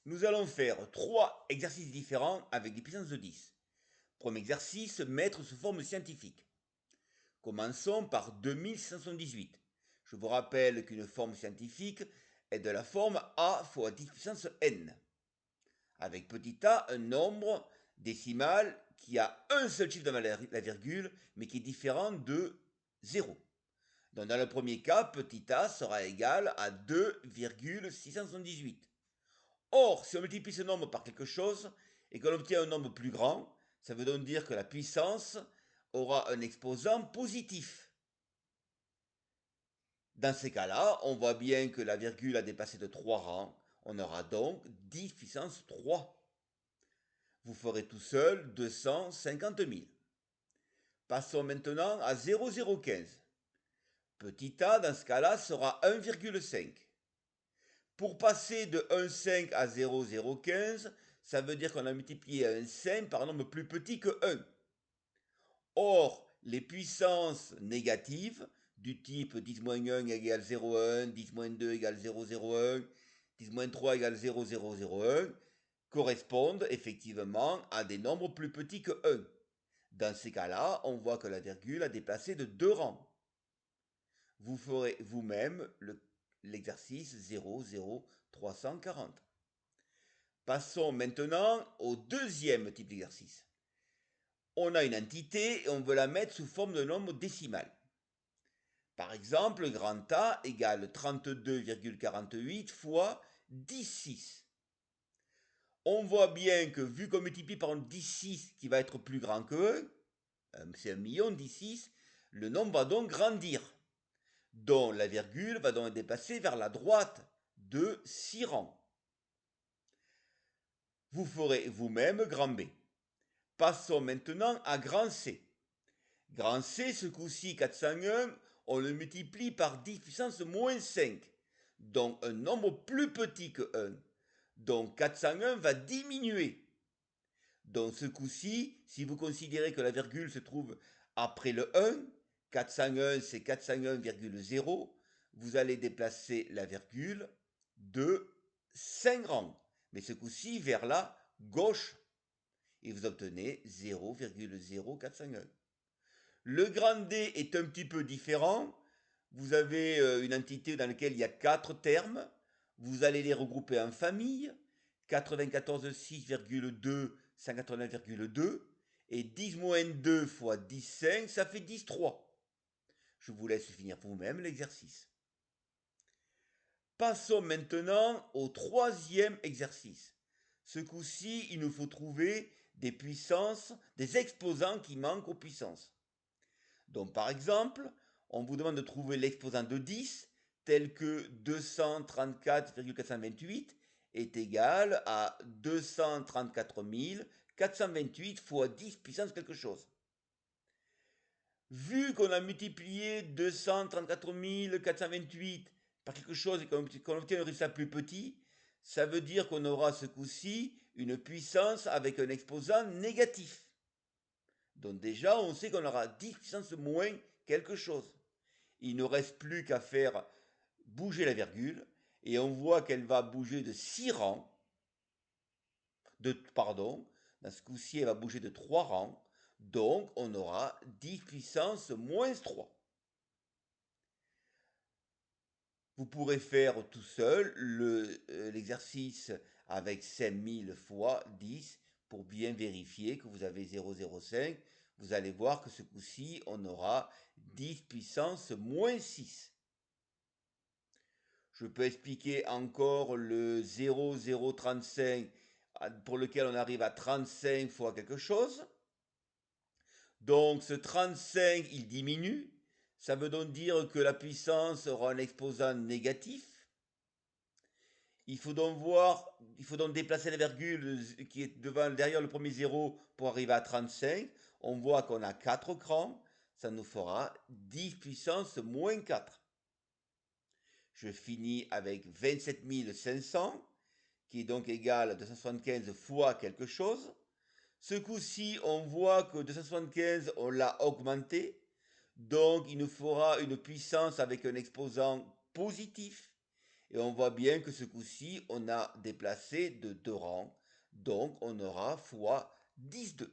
Nous allons faire 3 exercices différents avec des puissances de 10. Premier exercice, mettre sous forme scientifique. Commençons par 2678. Je vous rappelle qu'une forme scientifique est de la forme a fois 10 puissance n. Avec petit a, un nombre décimal qui a un seul chiffre devant la virgule, mais qui est différent de 0. Donc dans le premier cas, petit a sera égal à 2,678. Or, si on multiplie ce nombre par quelque chose et qu'on obtient un nombre plus grand, ça veut donc dire que la puissance aura un exposant positif. Dans ces cas-là, on voit bien que la virgule a dépassé de 3 rangs. On aura donc 10 puissance 3. Vous ferez tout seul 250 000. Passons maintenant à 0,015. Petit a, dans ce cas-là, sera 1,5. Pour passer de 1,5 à 0,015, ça veut dire qu'on a multiplié un 5 par un nombre plus petit que 1. Or, les puissances négatives, du type 10-1 égale 0,1, 10-2 égale 0,01, 10-3 égale 0,001, correspondent effectivement à des nombres plus petits que 1. Dans ces cas-là, on voit que la virgule a déplacé de 2 rangs. Vous ferez vous-même l'exercice 0,0340. Passons maintenant au deuxième type d'exercice. On a une entité et on veut la mettre sous forme de nombre décimal. Par exemple, grand A égale 32,48 fois 10,6. On voit bien que vu qu'on multiplie par un 10,6 qui va être plus grand que 1, c'est 1 000 10,6, le nombre va donc grandir. Donc la virgule va donc être déplacée vers la droite de 6 rangs. Vous ferez vous-même grand B. Passons maintenant à grand C. Grand C, ce coup-ci 401, on le multiplie par 10 puissance moins 5, donc un nombre plus petit que 1. Donc 401 va diminuer. Donc ce coup-ci, si vous considérez que la virgule se trouve après le 1, 401 c'est 401,0, vous allez déplacer la virgule de 5 rangs, mais ce coup-ci vers la gauche, et vous obtenez 0,0451. Le grand D est un petit peu différent. Vous avez une entité dans laquelle il y a 4 termes. Vous allez les regrouper en famille. 94,6,2, 189,2. Et 10 moins 2 fois 10,5, ça fait 10,3. Je vous laisse finir vous-même l'exercice. Passons maintenant au troisième exercice. Ce coup-ci, il nous faut trouver des puissances, des exposants qui manquent aux puissances. Donc par exemple, on vous demande de trouver l'exposant de 10 tel que 234,428 est égal à 234 428 fois 10 puissance quelque chose. Vu qu'on a multiplié 234 428 par quelque chose et qu'on obtient un résultat plus petit, ça veut dire qu'on aura ce coup-ci une puissance avec un exposant négatif. Donc déjà, on sait qu'on aura 10 puissance moins quelque chose. Il ne reste plus qu'à faire bouger la virgule, et on voit qu'elle va bouger de 6 rangs, dans ce coup-ci, elle va bouger de 3 rangs, donc on aura 10 puissance moins 3. Vous pourrez faire tout seul l'exercice avec 5000 fois 10 pour bien vérifier que vous avez 0,05. Vous allez voir que ce coup-ci, on aura 10 puissance moins 6. Je peux expliquer encore le 0,035 pour lequel on arrive à 35 fois quelque chose. Donc ce 35, il diminue. Ça veut donc dire que la puissance aura un exposant négatif. Il faut donc déplacer la virgule qui est derrière le premier zéro pour arriver à 35. On voit qu'on a 4 crans. Ça nous fera 10 puissance moins 4. Je finis avec 27 500, qui est donc égal à 275 fois quelque chose. Ce coup-ci, on voit que 275, on l'a augmenté. Donc, il nous fera une puissance avec un exposant positif. Et on voit bien que ce coup-ci, on a déplacé de 2 rangs. Donc on aura fois 10,2.